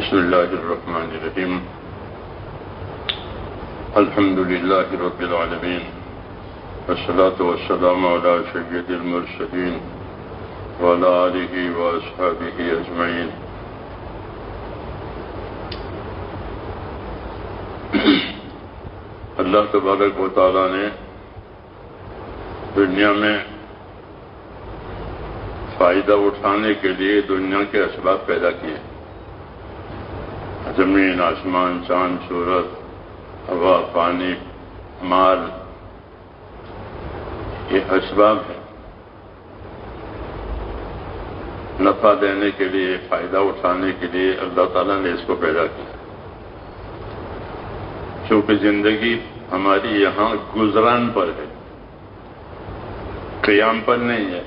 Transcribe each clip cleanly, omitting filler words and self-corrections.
بسم اللہ الرحمن الرحیم الحمد للہ رب العالمین والصلاة والسلام علی سید المرسلین وعلی آلہ واصحابہ اجمعین. اللہ تبارک و تعالی نے دنیا میں فائدہ اٹھانے کے لیے دنیا کے اسباب پیدا کیے. زمین، آسمان، چاند، سورج، ہوا، پانی، مال، یہ اسباب ہیں. نفع دینے کے لیے، فائدہ اٹھانے کے لیے اللہ تعالیٰ نے اس کو پیدا کیا. چونکہ زندگی ہماری یہاں گزران پر ہے، قیام پر نہیں ہے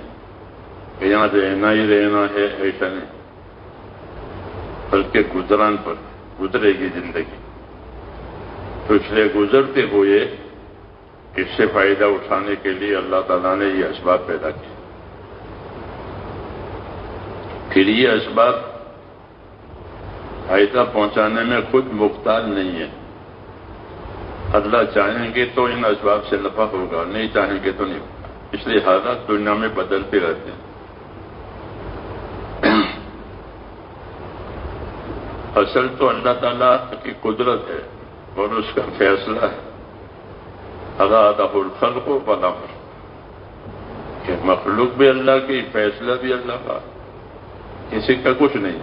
کہ یہاں رہنا ہی رہنا ہے، ایسا نہیں، بلکہ گزران پر گزرے گی زندگی. تو اس لیے گزرتے ہوئے اس سے فائدہ اٹھانے کے لیے اللہ تعالیٰ نے یہ اسباب پیدا کیے. پھر یہ اسباب فائدہ پہنچانے میں خود مختار نہیں ہے. اللہ چاہیں گے تو ان اسباب سے نفع ہوگا، نہیں چاہیں گے تو نہیں ہوگا. اس لیے حالات دنیا میں بدلتے رہتے ہیں. اصل تو اللہ تعالیٰ کی قدرت ہے اور اس کا فیصلہ ہے. ارادہ الخلق فالامر، کہ مخلوق بھی اللہ کی، فیصلہ بھی اللہ کا، کسی کا کچھ نہیں.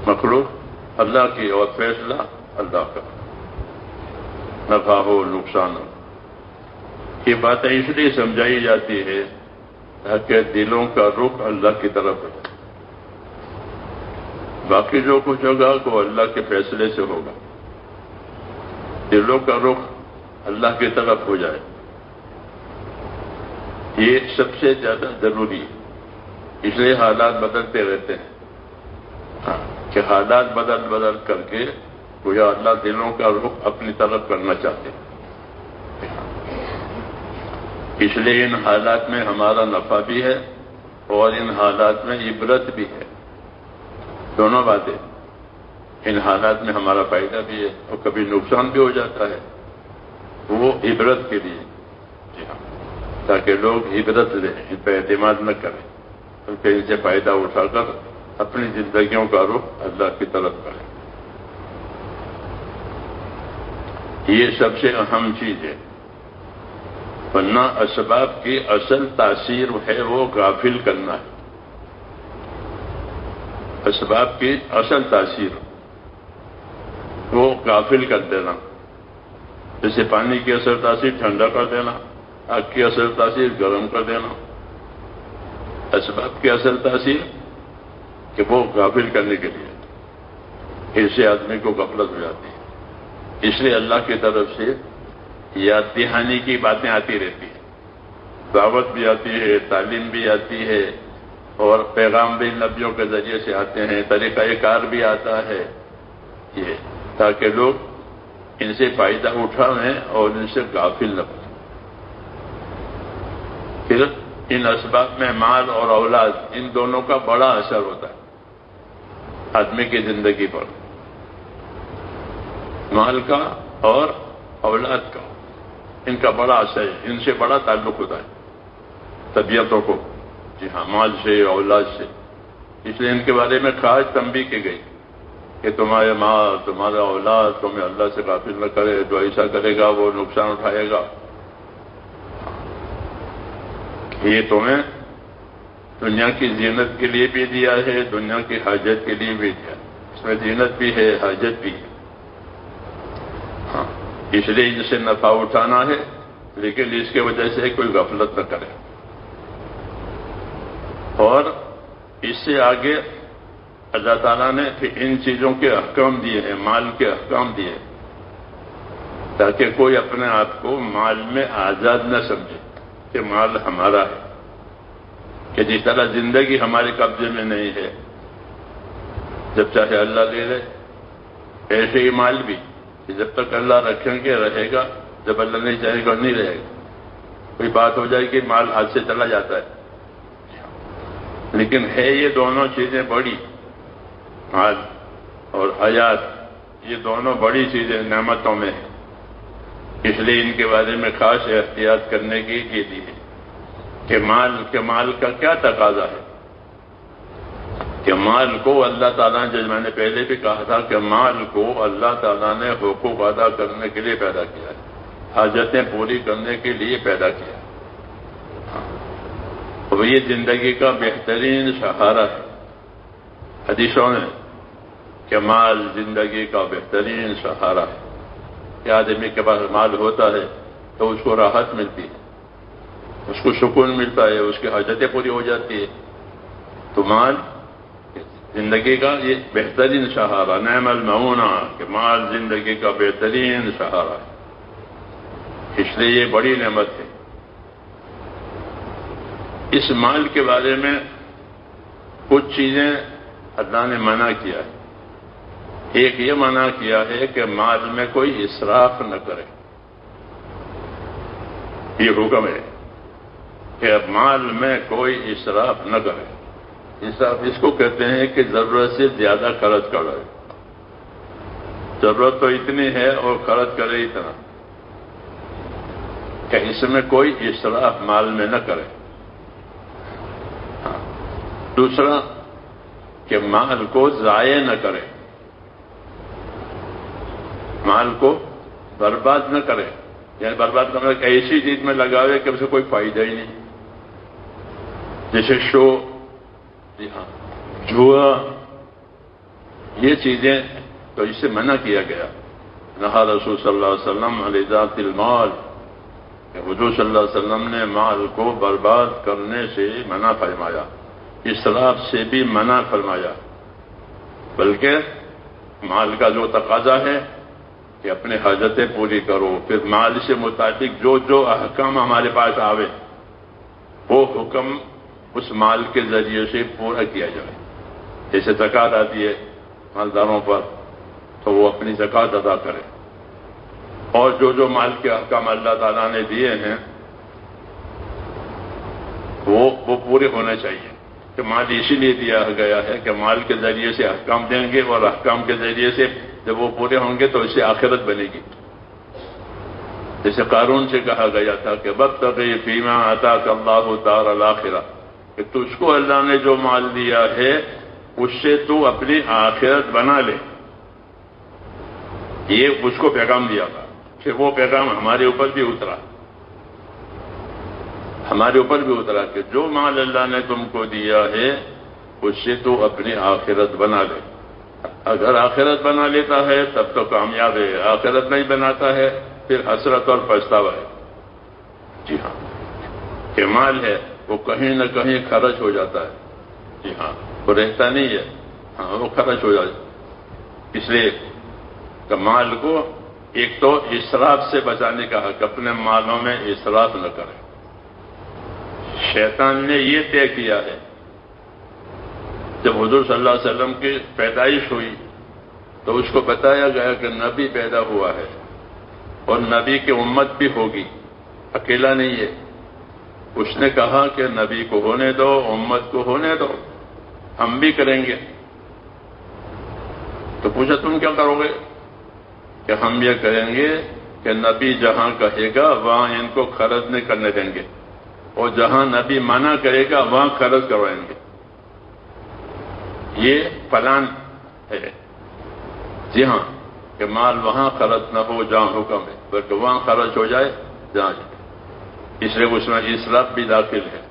مخلوق اللہ کی اور فیصلہ اللہ کا، نفع ہو نقصان ہو. یہ باتیں اس لیے سمجھائی جاتی ہے تاکہ دلوں کا رخ اللہ کی طرف ہو. باقی جو کچھ ہوگا وہ اللہ کے فیصلے سے ہوگا. دلوں کا رخ اللہ کی طرف ہو جائے، یہ سب سے زیادہ ضروری ہے. اس لیے حالات بدلتے رہتے ہیں کہ حالات بدل کر کے گویا اللہ دلوں کا رخ اپنی طرف کرنا چاہتے ہیں. اس لیے ان حالات میں ہمارا نفع بھی ہے اور ان حالات میں عبرت بھی ہے. دونوں باتیں. ان حالات میں ہمارا فائدہ بھی ہے اور کبھی نقصان بھی ہو جاتا ہے، وہ عبرت کے لیے. جی ہاں، تاکہ لوگ عبرت لیں، ان پہ اعتماد نہ کریں بلکہ ان سے فائدہ اٹھا کر اپنی زندگیوں کا رخ اللہ کی طرف کریں. یہ سب سے اہم چیز ہے. ورنہ اسباب کی اصل تاثیر ہے وہ غافل کرنا ہے. اسباب کی اصل تاثیر وہ غافل کر دینا. جیسے پانی کی اصل تاثیر ٹھنڈا کر دینا، آگ کی اصل تاثیر گرم کر دینا. اسباب کی اصل تاثیر کہ وہ غافل کرنے کے لیے، اس سے آدمی کو غفلت ہو جاتی ہے. اس لیے اللہ کی طرف سے یاد دہانی کی باتیں آتی رہتی ہیں. دعوت بھی آتی ہے، تعلیم بھی آتی ہے، اور پیغام بھی نبیوں کے ذریعے سے آتے ہیں، طریقہ کار بھی آتا ہے، یہ تاکہ لوگ ان سے فائدہ اٹھائیں اور ان سے غافل نہ بنیں. پھر ان اسباب میں مال اور اولاد، ان دونوں کا بڑا اثر ہوتا ہے آدمی کی زندگی پر. مال کا اور اولاد کا، ان کا بڑا اثر ہے. ان سے بڑا تعلق ہوتا ہے طبیعتوں کو. جی ہاں، مال سے، اولاد سے. اس لیے ان کے بارے میں خاص تنبیہ کی گئی کہ تمہارے مال، تمہارا اولاد تمہیں اللہ سے غافل نہ کرے. جو ایسا کرے گا وہ نقصان اٹھائے گا. یہ تمہیں دنیا کی زینت کے لیے بھی دیا ہے، دنیا کی حاجت کے لیے بھی دیا. اس میں زینت بھی ہے، حاجت بھی ہے. ہاں، اس لیے ان سے نفع اٹھانا ہے، لیکن اس کی وجہ سے کوئی غفلت نہ کرے. اور اس سے آگے اللہ تعالیٰ نے پھر ان چیزوں کے احکام دیے ہیں، مال کے احکام دیے ہیں، تاکہ کوئی اپنے آپ کو مال میں آزاد نہ سمجھے کہ مال ہمارا ہے. کہ جس طرح زندگی ہمارے قبضے میں نہیں ہے، جب چاہے اللہ لے لے، ایسے ہی مال بھی جب تک اللہ رکھیں گے رہے گا، جب اللہ نہیں چاہے گا نہیں رہے گا. کوئی بات ہو جائے کہ مال ہاتھ سے چلا جاتا ہے. لیکن ہے یہ دونوں چیزیں بڑی. مال اور حیات یہ دونوں بڑی چیزیں نعمتوں میں ہیں، اس لیے ان کے بارے میں خاص احتیاط کرنے کی دی ہے کہ مال کا کیا تقاضا ہے، کہ مال کو اللہ تعالیٰ نے، جیسے میں نے پہلے بھی کہا تھا کہ مال کو اللہ تعالیٰ نے حقوق ادا کرنے کے لیے پیدا کیا ہے، حاجتیں پوری کرنے کے لیے پیدا کیا ہے، اور یہ زندگی کا بہترین سہارا ہے۔ حدیثوں نے کہ مال زندگی کا بہترین سہارا ہے، کہ آدمی کے پاس مال ہوتا ہے تو اس کو راحت ملتی ہے، اس کو سکون ملتا ہے، اس کی حاجتیں پوری ہو جاتی ہے۔ تو مال زندگی کا یہ بہترین سہارا، نعم المعونہ، کہ مال زندگی کا بہترین سہارا ہے، اس لیے یہ بڑی نعمت ہے۔ اس مال کے بارے میں کچھ چیزیں اللہ نے منع کیا ہے۔ ایک یہ منع کیا ہے کہ مال میں کوئی اسراف نہ کرے، یہ حکم ہے کہ مال میں کوئی اسراف نہ کرے۔ اسراف اس کو کہتے ہیں کہ ضرورت سے زیادہ خرچ کرے، ضرورت تو اتنی ہے اور خرچ کرے اتنا، کہ اس میں کوئی اسراف مال میں نہ کرے۔ دوسرا کہ مال کو ضائع نہ کرے، مال کو برباد نہ کرے، یعنی برباد کرنا کہ ایسی چیز میں لگاوے کہ اسے کوئی فائدہ ہی نہیں، جیسے شو، جی ہاں، جوا، یہ چیزیں تو اس سے منع کیا گیا۔ نہا رسول صلی اللہ علیہ وسلم علی ذات المال، کہ حضور صلی اللہ علیہ وسلم نے مال کو برباد کرنے سے منع فرمایا، اسراف سے بھی منع فرمایا، بلکہ مال کا جو تقاضا ہے کہ اپنے حاجتیں پوری کرو، پھر مال سے مطابق جو احکام ہمارے پاس آوے وہ حکم اس مال کے ذریعے سے پورا کیا جائے۔ جیسے زکوٰۃ آتی ہے مالداروں پر تو وہ اپنی زکوٰۃ ادا کرے، اور جو مال کے احکام اللہ تعالیٰ نے دیے ہیں وہ پورے ہونے چاہیے، کہ مال اسی لیے دیا گیا ہے کہ مال کے ذریعے سے احکام دیں گے، اور احکام کے ذریعے سے جب وہ پورے ہوں گے تو اس سے آخرت بنے گی۔ جیسے قارون سے کہا گیا تھا کہ وابتغ فیما آتاک اللہ الدار الآخرہ، کہ تجھ کو اللہ نے جو مال دیا ہے اس سے تو اپنی آخرت بنا لے، یہ اس کو پیغام دیا تھا۔ پھر وہ پیغام ہمارے اوپر بھی اترا کہ جو مال اللہ نے تم کو دیا ہے اس سے تو اپنی آخرت بنا لے۔ اگر آخرت بنا لیتا ہے تب تو کامیاب ہے، آخرت نہیں بناتا ہے پھر حسرت اور پچھتاوا ہے۔ جی ہاں، کہ مال ہے وہ کہیں نہ کہیں خرچ ہو جاتا ہے، جی ہاں، وہ رہتا نہیں ہے، ہاں وہ خرچ ہو جاتا ہے۔ اس لیے کہ مال کو ایک تو اسراف سے بچانے کا حق، اپنے مالوں میں اسراف نہ کرے۔ شیطان نے یہ طے کیا ہے، جب حضور صلی اللہ علیہ وسلم کی پیدائش ہوئی تو اس کو بتایا گیا کہ نبی پیدا ہوا ہے اور نبی کی امت بھی ہوگی، اکیلا نہیں ہے۔ اس نے کہا کہ نبی کو ہونے دو، امت کو ہونے دو، ہم بھی کریں گے۔ تو پوچھا تم کیا کرو گے؟ کہ ہم یہ کریں گے کہ نبی جہاں کہے گا وہاں ان کو خرچ نہیں کرنے دیں گے، اور جہاں نبی منع کرے گا وہاں خرچ کروائیں گے۔ یہ پلان ہے، جی ہاں، کہ مال وہاں خرچ نہ ہو جہاں حکم ہے، بلکہ وہاں خرچ ہو جائے جہاں، اس لیے اس میں اسراف بھی داخل ہے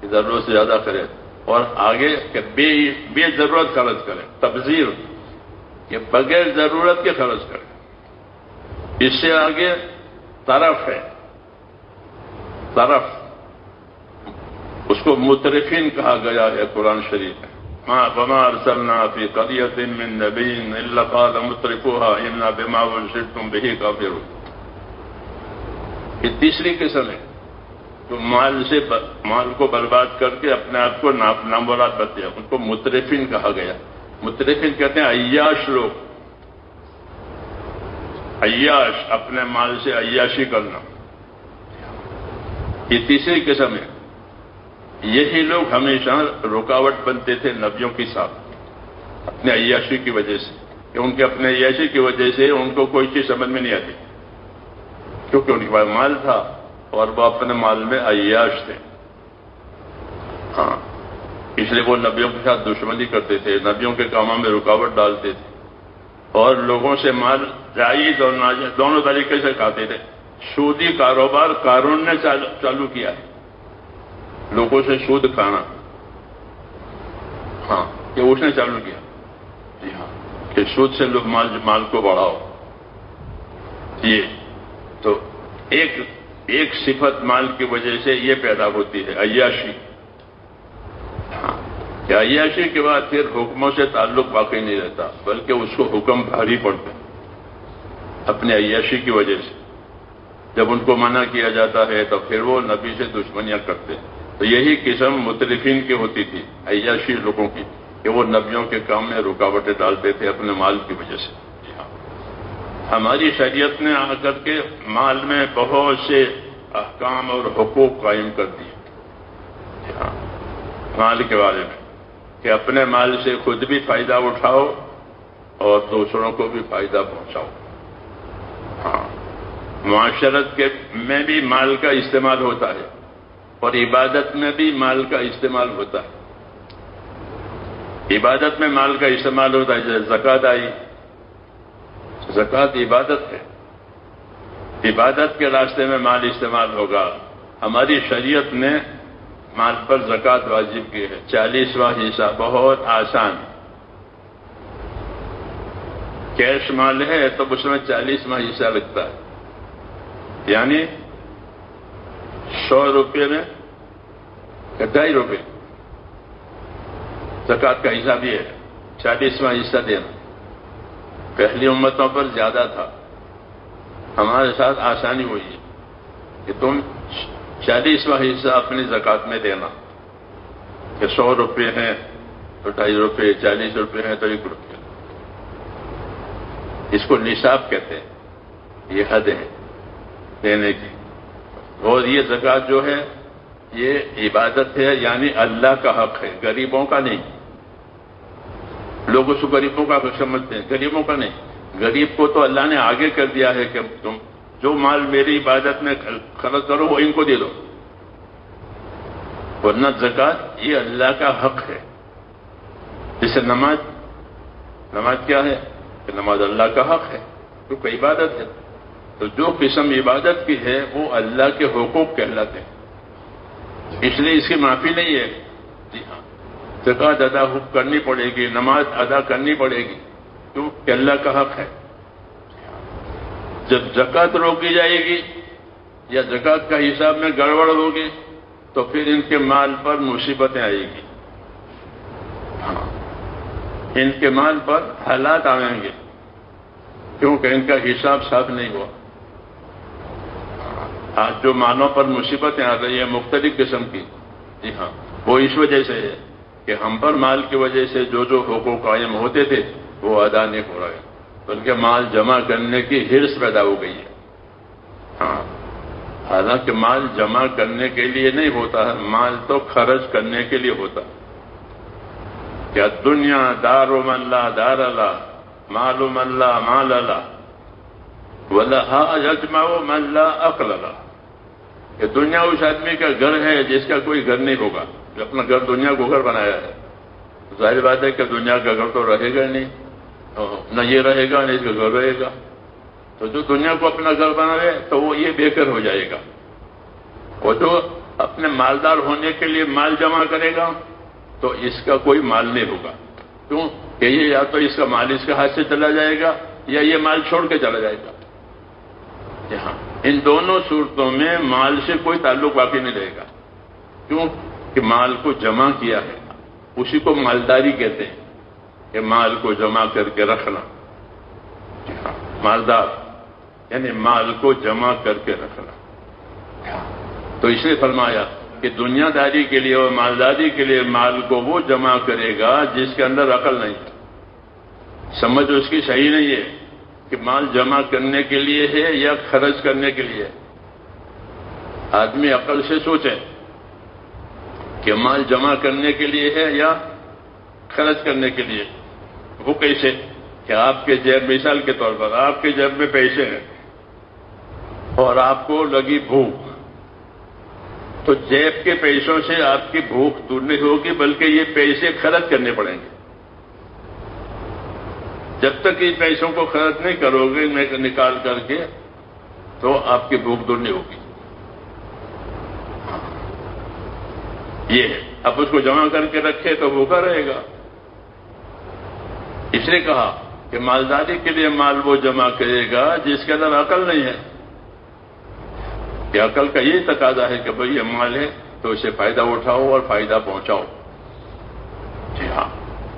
کہ ضرورت سے زیادہ کرے، اور آگے کہ بے ضرورت خرچ کرے، تبذیر، کہ بغیر ضرورت کے خرچ کرے۔ اس سے آگے طرف ہے، طرف، اس کو مترفین کہا گیا ہے قرآن شریف میں۔ وما ارسلنا فی قریۃ من نبی الا قال مترفوها انا بما ارسلتم به کافرون۔ یہ تیسری قسم ہے جو مال کو برباد کر کے اپنے آپ کو نامراد بنتے ہیں، ان کو مترفین کہا گیا۔ مترفین کہتے ہیں عیاش لوگ، عیاش، اپنے مال سے عیاشی کرنا، یہ تیسری قسم ہے۔ یہی لوگ ہمیشہ رکاوٹ بنتے تھے نبیوں کے ساتھ، اپنے عیاشی کی وجہ سے، کہ ان کے اپنے عیاشی کی وجہ سے ان کو کوئی چیز سمجھ میں نہیں آتی، کیونکہ ان کے پاس مال تھا اور وہ اپنے مال میں عیاش تھے۔ ہاں، اس لیے وہ نبیوں کے ساتھ دشمنی کرتے تھے، نبیوں کے کاموں میں رکاوٹ ڈالتے تھے، اور لوگوں سے مال جائز اور ناجائز دونوں طریقے سے کھاتے تھے۔ سودی کاروبار قارون نے چالو کیا ہے، لوگوں سے سود کھانا، ہاں یہ اس نے چالو کیا، جی ہاں، کہ سود سے لوگ مال کو بڑھاؤ۔ یہ تو ایک صفت مال کی وجہ سے یہ پیدا ہوتی ہے، عیاشی۔ ہاں، کہ عیاشی کے بعد پھر حکموں سے تعلق باقی نہیں رہتا، بلکہ اس کو حکم بھاری پڑتے اپنے عیاشی کی وجہ سے۔ جب ان کو منع کیا جاتا ہے تو پھر وہ نبی سے دشمنیاں کرتے ہیں۔ تو یہی قسم متلفین کی ہوتی تھی، عیاشی لوگوں کی، کہ وہ نبیوں کے کام میں رکاوٹیں ڈالتے تھے اپنے مال کی وجہ سے۔ ہماری شریعت نے آ کر کے مال میں بہت سے احکام اور حقوق قائم کر دیے مال کے بارے میں، کہ اپنے مال سے خود بھی فائدہ اٹھاؤ اور دوسروں کو بھی فائدہ پہنچاؤ۔ ہاں، معاشرت میں بھی مال کا استعمال ہوتا ہے اور عبادت میں بھی مال کا استعمال ہوتا ہے۔ عبادت میں مال کا استعمال ہوتا ہے، جیسے زکوٰۃ آئی، زکوٰۃ عبادت ہے، عبادت کے راستے میں مال استعمال ہوگا۔ ہماری شریعت نے مال پر زکوٰۃ واجب کی ہے، 40واں حصہ، بہت آسان۔ کیش مال ہے تو اس میں 40واں حصہ لگتا ہے، یعنی 100 روپے میں 2.5 روپے زکوٰۃ کا حصہ بھی ہے، 40واں حصہ دینا۔ پہلی امتوں پر زیادہ تھا، ہمارے ساتھ آسانی ہوئی ہے کہ تم 40واں حصہ اپنی زکوٰۃ میں دینا، کہ 100 روپے ہیں تو 2.5 روپے، 40 روپے ہیں تو 1 روپے۔ اس کو نصاب کہتے ہیں، یہ حد ہے دینے کی۔ اور یہ زکوٰۃ جو ہے یہ عبادت ہے، یعنی اللہ کا حق ہے، غریبوں کا نہیں۔ لوگ اس کو غریبوں کا حق سمجھتے ہیں، غریبوں کا نہیں۔ غریب کو تو اللہ نے آگے کر دیا ہے کہ تم جو مال میری عبادت میں خرچ کرو وہ ان کو دے دو، ورنہ زکوٰۃ یہ اللہ کا حق ہے۔ جیسے نماز کیا ہے کہ نماز اللہ کا حق ہے، کیونکہ عبادت ہے۔ تو جو قسم عبادت کی ہے وہ اللہ کے حقوق کہلاتے ہیں، اس لیے اس کی معافی نہیں ہے۔ جی ہاں، زکوٰۃ ادا کرنی پڑے گی، نماز ادا کرنی پڑے گی، کیونکہ اللہ کا حق ہے۔ جب زکوٰۃ روکی جائے گی یا زکوٰۃ کا حساب میں گڑبڑ ہوگی تو پھر ان کے مال پر مصیبتیں آئے گی، ہاں، ان کے مال پر حالات آئیں گے، کیونکہ ان کا حساب صاف نہیں ہوا۔ آج جو مالوں پر مصیبتیں آ رہی ہیں مختلف قسم کی، جی ہاں، وہ اس وجہ سے ہے کہ ہم پر مال کی وجہ سے جو حقوق قائم ہوتے تھے وہ ادا نہیں ہو رہے، بلکہ مال جمع کرنے کی حرص پیدا ہو گئی ہے۔ ہاں، حالانکہ مال جمع کرنے کے لیے نہیں ہوتا ہے، مال تو خرچ کرنے کے لیے ہوتا ہے۔ کیا دنیا دار من لا دار لا، مال من لا مال لا، ولہا یجمع من لا عقل لا۔ کہ دنیا اس آدمی کا گھر ہے جس کا کوئی گھر نہیں ہوگا، جو اپنا گھر دنیا کو گھر بنایا ہے۔ ظاہر بات ہے کہ دنیا کا گھر تو رہے گا نہیں، نہ یہ رہے گا نہ اس کا گھر رہے گا۔ تو جو دنیا کو اپنا گھر بنائے تو وہ یہ بے گھر ہو جائے گا، اور جو اپنے مالدار ہونے کے لیے مال جمع کرے گا تو اس کا کوئی مال نہیں ہوگا، کیوں کہ یہ یا تو اس کا مال اس کے ہاتھ سے چلا جائے گا یا یہ مال چھوڑ کے چلا جائے گا۔ یہاں ان دونوں صورتوں میں مال سے کوئی تعلق باقی نہیں رہے گا، کیوں کہ مال کو جمع کیا ہے، اسی کو مالداری کہتے ہیں، کہ مال کو جمع کر کے رکھنا۔ مالدار یعنی مال کو جمع کر کے رکھنا۔ تو اس نے فرمایا کہ دنیا داری کے لیے اور مالداری کے لیے مال کو وہ جمع کرے گا جس کے اندر عقل نہیں، سمجھ اس کی صحیح نہیں ہے کہ مال جمع کرنے کے لیے ہے یا خرچ کرنے کے لیے۔ آدمی عقل سے سوچے کہ مال جمع کرنے کے لیے ہے یا خرچ کرنے کے لیے۔ وہ کیسے کہ آپ کے جیب، مثال کے طور پر آپ کے جیب میں پیسے ہیں اور آپ کو لگی بھوک، تو جیب کے پیسوں سے آپ کی بھوک دور نہیں ہوگی، بلکہ یہ پیسے خرچ کرنے پڑیں گے۔ جب تک ان پیسوں کو خرچ نہیں کرو گے نکال کر کے تو آپ کی بھوک دور نہیں ہوگی۔ یہ ہے، اب اس کو جمع کر کے رکھے تو بھوکا رہے گا۔ اس نے کہا کہ مالداری کے لیے مال وہ جمع کرے گا جس کے اندر عقل نہیں ہے، کہ عقل کا یہ تقاضا ہے کہ بھئی یہ مال ہے تو اسے فائدہ اٹھاؤ اور فائدہ پہنچاؤ۔ جی ہاں،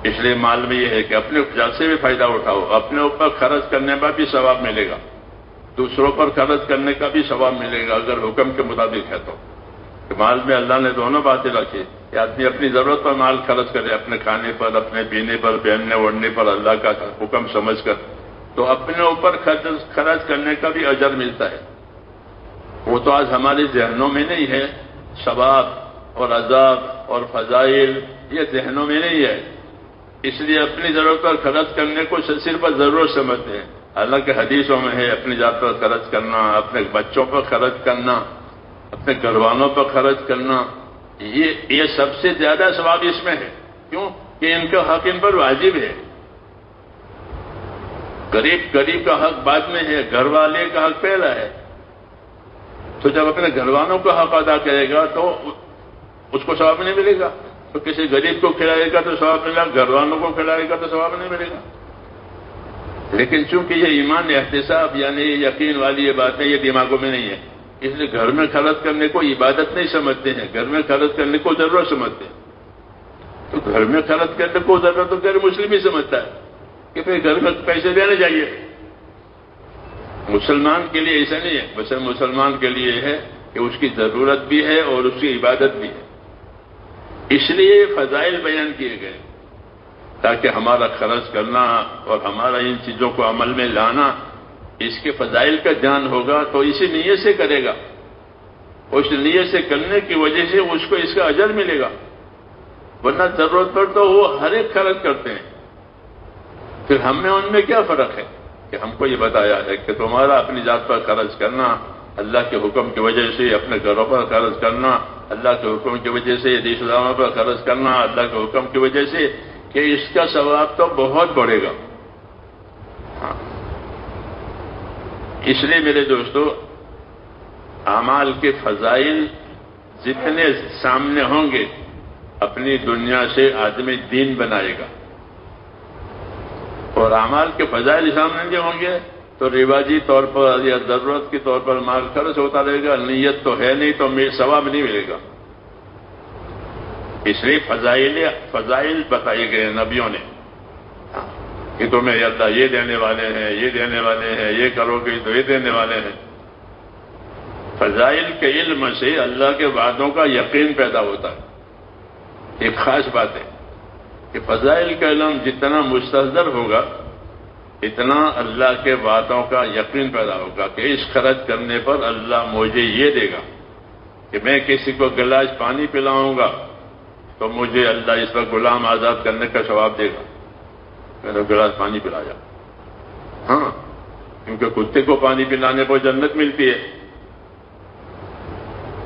اس لیے مال میں یہ ہے کہ اپنے ذات سے بھی فائدہ اٹھاؤ، اپنے اوپر خرچ کرنے کا بھی ثواب ملے گا، دوسروں پر خرچ کرنے کا بھی ثواب ملے گا اگر حکم کے مطابق ہے تو۔ مال میں اللہ نے دونوں باتیں رکھی کہ آدمی اپنی ضرورت پر مال خرچ کرے، اپنے کھانے پر، اپنے پینے پر، پہننے اوڑھنے پر اللہ کا حکم سمجھ کر، تو اپنے اوپر خرچ کرنے کا بھی اجر ملتا ہے۔ وہ تو آج ہمارے ذہنوں میں نہیں ہے، ثواب اور عذاب اور فضائل یہ ذہنوں میں نہیں ہے، اس لیے اپنی ضرورت پر خرچ کرنے کو صرف ضرورت سمجھتے ہیں۔ حالانکہ حدیثوں میں ہے اپنی ذات پر خرچ کرنا، اپنے بچوں پر خرچ کرنا، اپنے گھر والوں پر خرچ کرنا، یہ سب سے زیادہ ثواب اس میں ہے۔ کیوں کہ ان کا حق ان پر واجب ہے۔ غریب کا حق بعد میں ہے، گھر والے کا حق پہلا ہے۔ تو جب اپنے گھر والوں کا حق ادا کرے گا تو اس کو ثواب نہیں ملے گا، تو کسی غریب کو کھلائے گا تو ثواب ملے گا، گھر والوں کو کھلائے گا تو ثواب نہیں ملے گا۔ لیکن چونکہ یہ ایمان احتساب یعنی یقین والی یہ باتیں یہ دماغوں میں نہیں ہے، اس لیے گھر میں خرچ کرنے کو عبادت نہیں سمجھتے ہیں، گھر میں خرچ کرنے کو ضرورت سمجھتے ہیں۔ تو گھر میں خرچ کرنے کو ضرورت تو غیر مسلم ہی سمجھتا ہے کہ پھر گھر میں پیسے دینے چاہیے۔ مسلمان کے لیے ایسا نہیں ہے، بس مسلمان کے لیے ہے کہ اس کی ضرورت بھی ہے اور اس کی عبادت بھی ہے۔ اس لیے فضائل بیان کیے گئے تاکہ ہمارا خرچ کرنا اور ہمارا ان چیزوں کو عمل میں لانا، اس کے فضائل کا دھیان ہوگا تو اسی نیت سے کرے گا، اس نیت سے کرنے کی وجہ سے اس کو اس کا اجر ملے گا، ورنہ ضرورت پر تو وہ ہر ایک خرچ کرتے ہیں۔ پھر ہم میں ان میں کیا فرق ہے کہ ہم کو یہ بتایا ہے کہ تمہارا اپنی ذات پر خرچ کرنا، اللہ کے حکم کی وجہ سے اپنے گھروں پر خرچ کرنا، اللہ کے حکم کی وجہ سے رشتہ داروں پر خرچ کرنا، اللہ کے حکم کی وجہ سے، کہ اس کا ثواب تو بہت بڑھے گا۔ ہاں، اس لیے میرے دوستو، اعمال کے فضائل جتنے سامنے ہوں گے اپنی دنیا سے آدمی دین بنائے گا، اور اعمال کے فضائل سامنے نہیں ہوں گے تو رواجی طور پر یا ضرورت کے طور پر مال خرچ ہوتا رہے گا، نیت تو ہے نہیں تو ثواب نہیں ملے گا۔ اس لیے فضائل بتائے گئے نبیوں نے کہ تمہیں اللہ یہ دینے والے ہیں، یہ دینے والے ہیں، یہ کرو گے تو یہ دینے والے ہیں۔ فضائل کے علم سے اللہ کے وعدوں کا یقین پیدا ہوتا ہے۔ ایک خاص بات ہے کہ فضائل کا علم جتنا مستحضر ہوگا اتنا اللہ کے وعدوں کا یقین پیدا ہوگا کہ اس خرچ کرنے پر اللہ مجھے یہ دے گا، کہ میں کسی کو گلاس پانی پلاؤں گا تو مجھے اللہ اس پر غلام آزاد کرنے کا ثواب دے گا، میں نے گلاس پانی پلایا۔ ہاں، کیونکہ کتے کو پانی پلانے پر جنت ملتی ہے۔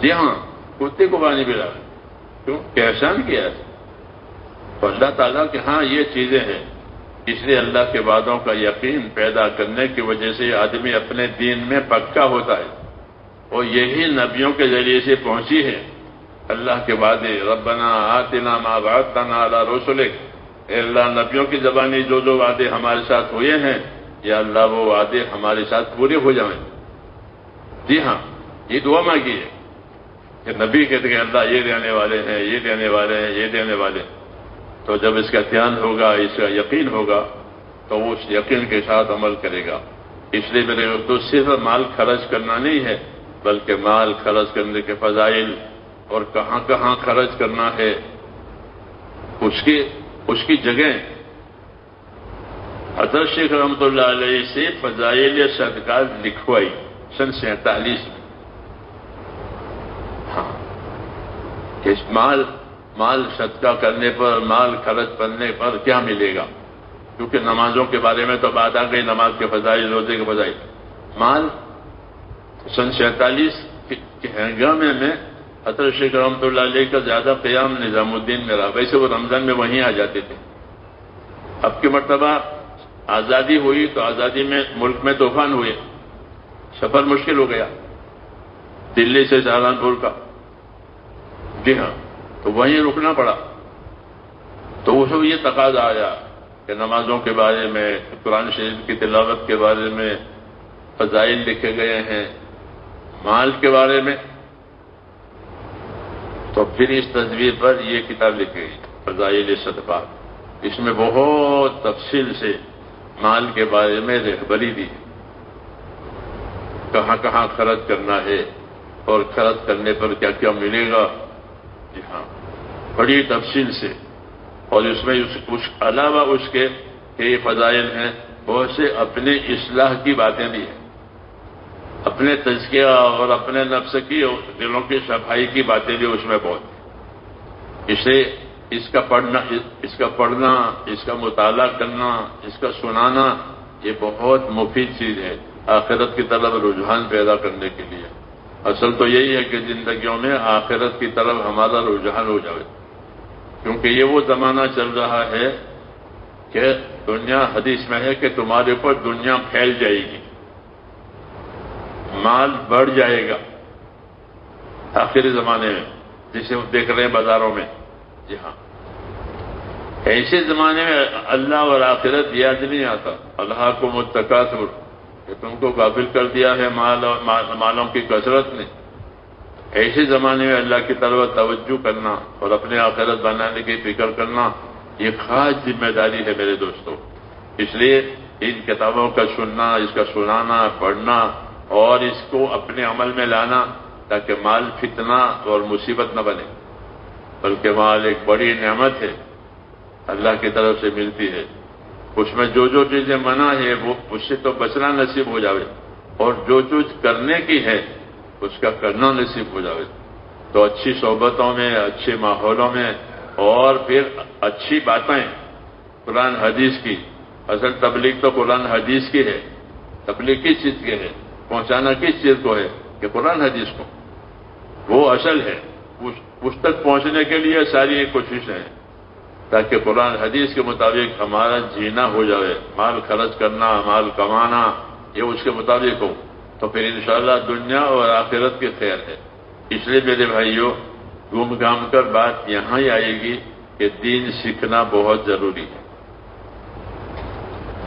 جی ہاں، کتے کو پانی پلایا، کیوں کہ احسان کیا ہے تو اللہ تعالیٰ کہ ہاں یہ چیزیں ہیں۔ اس لیے اللہ کے وعدوں کا یقین پیدا کرنے کی وجہ سے آدمی اپنے دین میں پکا ہوتا ہے، اور یہی نبیوں کے ذریعے سے پہنچی ہے اللہ کے وعدے۔ ربنا آتنا ما وعدتنا علی رسلک، اے اللہ نبیوں کی زبانی جو وعدے ہمارے ساتھ ہوئے ہیں یا اللہ وہ وعدے ہمارے ساتھ پورے ہو جائیں۔ جی ہاں، یہ دعا مانگی ہے کہ نبی کہتے ہیں اللہ یہ دینے والے ہیں، یہ دینے والے ہیں، یہ دینے والے ہیں۔ تو جب اس کا دھیان ہوگا، اس کا یقین ہوگا تو وہ اس یقین کے ساتھ عمل کرے گا۔ اس لیے میرے دوستو، صرف مال خرچ کرنا نہیں ہے بلکہ مال خرچ کرنے کے فضائل اور کہاں کہاں خرچ کرنا ہے اس کی جگہ حضرت شیخ رحمۃ اللہ علیہ سے فضائل صدقات لکھوائی سن 47 میں۔ ہاں، اس مال صدقہ کرنے پر، مال خرچ کرنے پر کیا ملے گا، کیونکہ نمازوں کے بارے میں تو بات آ گئی، نماز کے فضائل، روزے کے فضائل۔ مال سن 47 کے ہنگامے میں حضرت شیخ رحمۃ اللہ علیہ کا زیادہ قیام نظام الدین میں رہا، ویسے وہ رمضان میں وہیں آ جاتے تھے۔ اب کی مرتبہ آزادی ہوئی تو آزادی میں ملک میں طوفان ہوئے، سفر مشکل ہو گیا دلی سے سہارنپور کا، جی ہاں، تو وہیں رکنا پڑا۔ تو اس کو یہ تقاضا آیا کہ نمازوں کے بارے میں، قرآن شریف کی تلاوت کے بارے میں فضائل لکھے گئے ہیں، مال کے بارے میں، تو پھر اس تصویر پر یہ کتاب لکھی گئی فضائل صدقات۔ اس میں بہت تفصیل سے مال کے بارے میں رہبری دی، کہاں کہاں خرچ کرنا ہے اور خرچ کرنے پر کیا کیا ملے گا، جی ہاں، بڑی تفصیل سے۔ اور اس میں اس علاوہ اس کے یہ فضائل ہیں، بہت سے اپنے اصلاح کی باتیں بھی ہیں، اپنے تزکیہ اور اپنے نفس کی اور دلوں کی صفائی کی باتیں بھی اس میں بہت ہیں۔ اسے اس کا پڑھنا، اس کا مطالعہ کرنا، اس کا سنانا، یہ بہت مفید چیز ہے آخرت کی طرف رجحان پیدا کرنے کے لیے۔ اصل تو یہی ہے کہ زندگیوں میں آخرت کی طرف ہمارا رجحان ہو جائے، کیونکہ یہ وہ زمانہ چل رہا ہے کہ دنیا، حدیث میں ہے کہ تمہارے اوپر دنیا پھیل جائے گی، مال بڑھ جائے گا آخری زمانے میں، جسے ہم دیکھ رہے ہیں بازاروں میں، جی ہاں۔ ایسے زمانے میں اللہ اور آخرت یاد نہیں آتا، اللہ کو متکاثر، کہ تم کو غافل کر دیا ہے مالوں کی کثرت نے۔ ایسے زمانے میں اللہ کی طرف توجہ کرنا اور اپنے آخرت بنانے کی فکر کرنا، یہ خاص ذمہ داری ہے میرے دوستوں۔ اس لیے ان کتابوں کا سننا، اس کا سنانا، پڑھنا اور اس کو اپنے عمل میں لانا، تاکہ مال فتنہ اور مصیبت نہ بنے، بلکہ مال ایک بڑی نعمت ہے، اللہ کی طرف سے ملتی ہے۔ اس میں جو جو چیزیں منع ہے وہ اس سے تو بچنا نصیب ہو جاوے، اور جو چیز کرنے کی ہے اس کا کرنا نصیب ہو جاوے۔ تو اچھی صحبتوں میں، اچھے ماحولوں میں، اور پھر اچھی باتیں قرآن حدیث کی، اصل تبلیغ تو قرآن حدیث کی ہے۔ تبلیغ کس چیز کی ہے؟ پہنچانا کس چیز کو ہے؟ کہ قرآن حدیث کو، وہ اصل ہے۔ اس تک پہنچنے کے لیے ساری یہ کوششیں ہیں، تاکہ قرآن حدیث کے مطابق ہمارا جینا ہو جائے، مال خرچ کرنا، مال کمانا، یہ اس کے مطابق ہو، تو پھر انشاءاللہ دنیا اور آخرت کی خیر ہے۔ اس لیے میرے بھائیوں، گھوم گھام کر بات یہاں ہی آئے گی کہ دین سیکھنا بہت ضروری ہے۔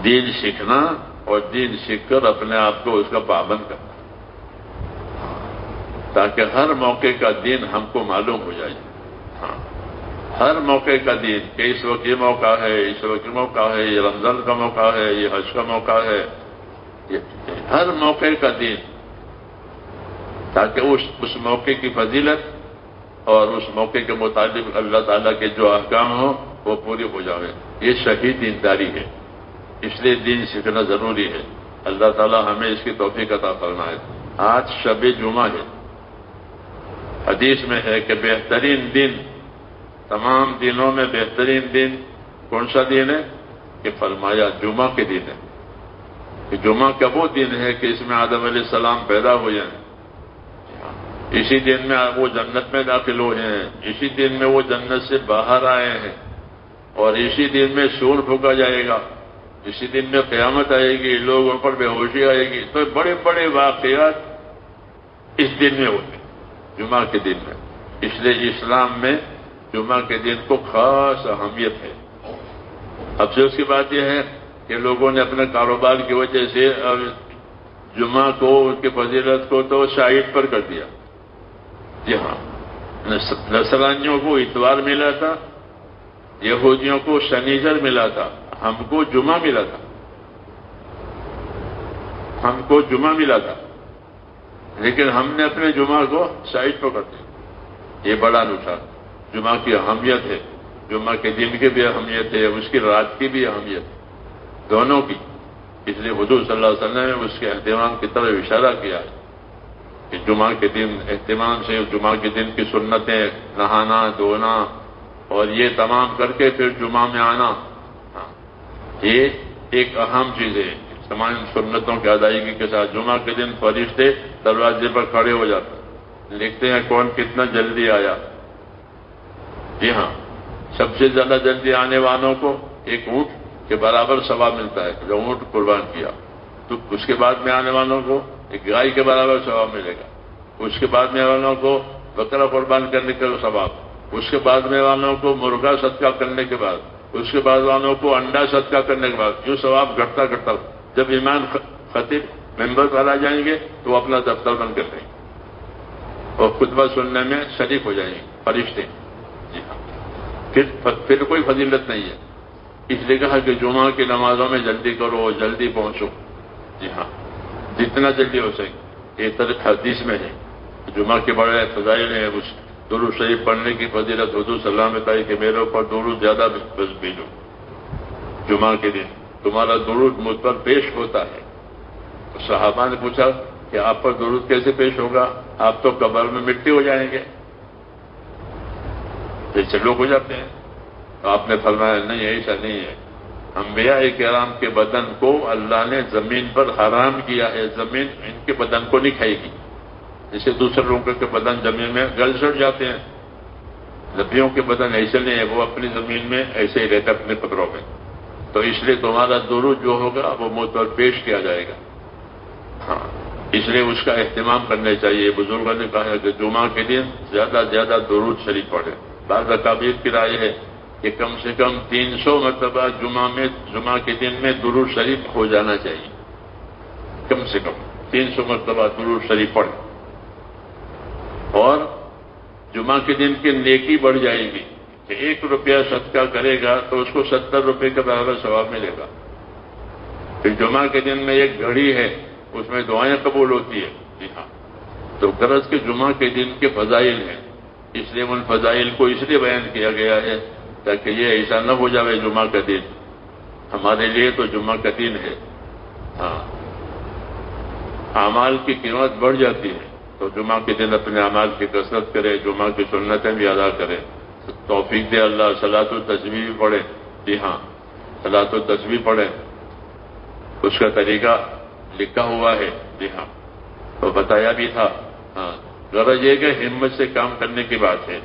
دین سیکھنا اور دین سیکھ کر اپنے آپ کو اس کا پابند کرنا، تاکہ ہر موقع کا دین ہم کو معلوم ہو جائے۔ ہاں، ہر موقع کا دین، کہ اس وقت یہ موقع ہے، اس وقت یہ موقع ہے، یہ رمضان کا موقع ہے، یہ حج کا موقع ہے، ہر موقع کا دین، تاکہ اس موقع کی فضیلت اور اس موقع کے مطابق اللہ تعالیٰ کے جو احکام ہوں وہ پوری ہو جائے۔ یہ صحیح دینداری ہے، اس لیے دین سیکھنا ضروری ہے۔ اللہ تعالیٰ ہمیں اس کی توفیق عطا فرمائے۔ آج شب جمعہ ہے، حدیث میں ہے کہ بہترین دن، تمام دنوں میں بہترین دن کون سا دن ہے؟ کہ فرمایا جمعہ کے دن ہے، کہ جمعہ کا وہ دن ہے کہ اس میں آدم علیہ السلام پیدا ہوئے ہیں، اسی دن میں وہ جنت میں داخل ہوئے ہیں، اسی دن میں وہ جنت سے باہر آئے ہیں، اور اسی دن میں سور پھونکا جائے گا، اسی دن میں قیامت آئے گی، لوگوں پر بے ہوشی آئے گی۔ تو بڑے بڑے واقعات اس دن میں ہوتے ہیں، جمعہ کے دن میں۔ اس لیے اسلام میں جمعہ کے دن کو خاص اہمیت ہے۔ افسوس کی بات یہ ہے کہ لوگوں نے اپنے کاروبار کی وجہ سے جمعہ کو، ان کی فضیلت کو تو شاہد پر کر دیا۔ جی ہاں، نصرانیوں کو اتوار ملا تھا، یہودیوں کو شنیچر ملا تھا، ہم کو جمعہ ملا تھا، ہم کو جمعہ ملا تھا، لیکن ہم نے اپنے جمعہ کو شاہد پر کر دیا۔ یہ بڑا نقصان۔ جمعہ کی اہمیت ہے، جمعہ کے دن کی بھی اہمیت ہے، اس کی رات کی بھی اہمیت ہے، دونوں کی۔ اس لیے حضور صلی اللہ علیہ وسلم نے اس کے اہتمام کی طرف اشارہ کیا ہے کہ جمعہ کے دن اہتمام سے، جمعہ کے دن کی سنتیں، نہانا دھونا اور یہ تمام کر کے پھر جمعہ میں آنا۔ ہاں، یہ ایک اہم چیز ہے تمام سنتوں کی ادائیگی کے ساتھ۔ جمعہ کے دن فرشتے دروازے پر کھڑے ہو جاتے ہیں، دیکھتے ہیں کون کتنا جلدی آیا۔ جی ہاں، سب سے زیادہ جلدی آنے والوں کو ایک اونٹ کے برابر ثواب ملتا ہے جو اونٹ قربان کیا، تو اس کے بعد میں آنے والوں کو ایک گائے کے برابر ثواب ملے گا، اس کے بعد میں والوں کو بکرا قربان کرنے کا ثواب، اس کے بعد میں والوں کو مرغا صدقہ کرنے کے بعد، اس کے بعد والوں کو انڈا صدقہ کرنے کے بعد، جو ثواب گھٹتا گھٹتا جب امام خطیب ممبر پر آ جائیں گے تو وہ اپنا دفتر بند کر دیں گے اور خطبہ سننے میں شریک ہو جائیں گے فرشتے۔ جی ہاں، پھر کوئی فضیلت نہیں ہے، اس لیے کہا کہ جمعہ کی نمازوں میں جلدی کرو، جلدی پہنچو۔ جی ہاں، جتنا جلدی ہو سکے، یہ طرح حدیث میں ہے، جمعہ کے بڑے فضائل ہیں، اس درود شریف پڑھنے کی فضیلت حضور صلی اللہ علیہ وسلم نے بتائی کہ میرے اوپر درود زیادہ بھیجو، جمعہ کے دن تمہارا درود مجھ پر پیش ہوتا ہے۔ تو صحابہ نے پوچھا کہ آپ پر درود کیسے پیش ہوگا، آپ تو قبر میں مٹی ہو جائیں گے، جیسے لوگ ہو جاتے ہیں۔ تو آپ نے فرمایا نہیں، ایسا نہیں ہے، انبیاء کرام کے بدن کو اللہ نے زمین پر حرام کیا ہے، زمین ان کے بدن کو نہیں کھائے گی، جیسے دوسرے لوگوں کے بدن زمین میں گل سڑ جاتے ہیں، نبیوں کے بدن ایسے نہیں ہے، وہ اپنی زمین میں ایسے ہی رہتے اپنے قبروں میں۔ تو اس لیے تمہارا درود جو ہوگا وہ مجھ پر پیش کیا جائے گا۔ ہاں، اس لیے اس کا اہتمام کرنا چاہیے۔ بزرگوں نے کہا ہے کہ جمعہ کے دن زیادہ سے زیادہ درود شریف پڑھیں۔ بعض اکابر کی رائے ہے کہ کم سے کم 300 مرتبہ جمعہ کے دن میں درود شریف ہو جانا چاہیے، کم سے کم 300 مرتبہ درود شریف پڑھیں، اور جمعہ کے دن کی نیکی بڑھ جائے گی کہ 1 روپیہ صدقہ کرے گا تو اس کو 70 روپے کا برابر ثواب ملے گا۔ پھر جمعہ کے دن میں ایک گھڑی ہے، اس میں دعائیں قبول ہوتی ہے۔ جی ہاں، تو غرض کے جمعہ کے دن کے فضائل ہیں، اس لیے ان فضائل کو اس لیے بیان کیا گیا ہے تاکہ یہ ایسا نہ ہو جائے جمعہ کا دن ہمارے لیے تو جمعہ کا دن ہے۔ ہاں، اعمال کی قیمت بڑھ جاتی ہے، تو جمعہ کے دن اپنے اعمال کی کثرت کرے، جمعہ کی سنتیں بھی ادا کرے، توفیق دے اللہ۔ صلاۃ التسبیح بھی پڑھے۔ جی ہاں، صلاۃ التسبیح پڑھے، اس کا طریقہ لکھا ہوا ہے۔ جی ہاں، تو بتایا بھی تھا۔ ہاں، غرض یہ کہ ہمت سے کام کرنے کی بات ہے۔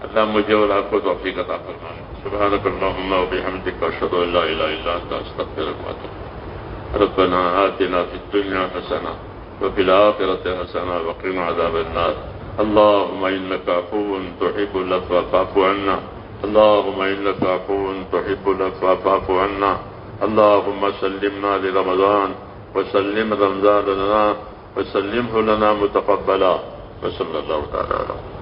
اللہ مجھے اور آپ کو توفیق عطا فرمائے۔ سبحانک اللہم و بحمدک، اشہد ان لا الہ الا انت، استغفرک و اتوب الیک۔ ربنا آتنا فی الدنیا حسنہ وفی الآخرۃ حسنہ وقنا عذاب النار۔ اللهم إنك عفو تحب العفو فاعف عنا، اللهم إنك عفو تحب العفو فاعف عنا، اللهم سلمنا لرمضان وسلم رمضان لنا وسلمه لنا متقبلا، وصلى الله تعالى على